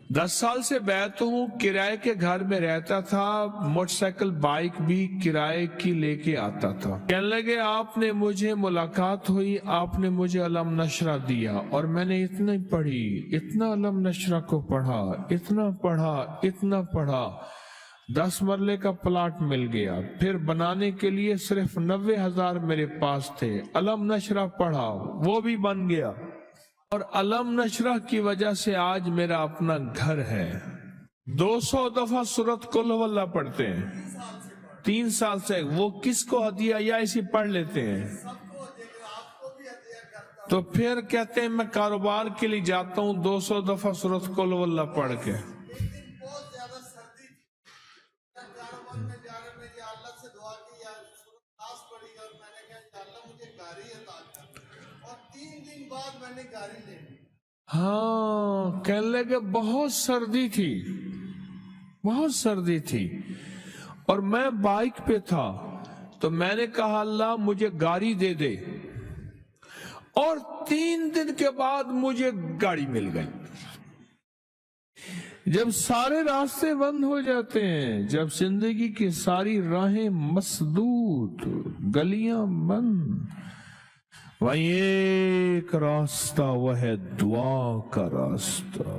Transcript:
10 साल से बैत हूँ, किराए के घर में रहता था, मोटरसाइकिल बाइक भी किराए की लेके आता था। कहने लगे आपने मुझे मुलाकात हुई, आपने मुझे अलम नशरा दिया और मैंने इतनी पढ़ी, इतना अलम नशरा को पढ़ा, इतना पढ़ा, इतना पढ़ा, 10 मरले का प्लाट मिल गया। फिर बनाने के लिए सिर्फ 90,000 मेरे पास थे। अलम नशरा पढ़ा, वो भी बन गया और अलम नशरा की वजह से आज मेरा अपना घर है। 200 दफा सूरत कुल हुवल्लाह पढ़ते हैं 3 साल से। वो किसको हदिया या इसी पढ़ लेते हैं? तो फिर कहते हैं मैं कारोबार के लिए जाता हूं 200 दफा सूरत कुल हुवल्लाह पढ़ के। हाँ, कहने लगे बहुत सर्दी थी, बहुत सर्दी थी और मैं बाइक पे था, तो मैंने कहा अल्लाह मुझे गाड़ी दे दे, और 3 दिन के बाद मुझे गाड़ी मिल गई। जब सारे रास्ते बंद हो जाते हैं, जब जिंदगी की सारी राहें मसदूद, गलियां बंद, वही एक रास्ता, वह है दुआ का रास्ता।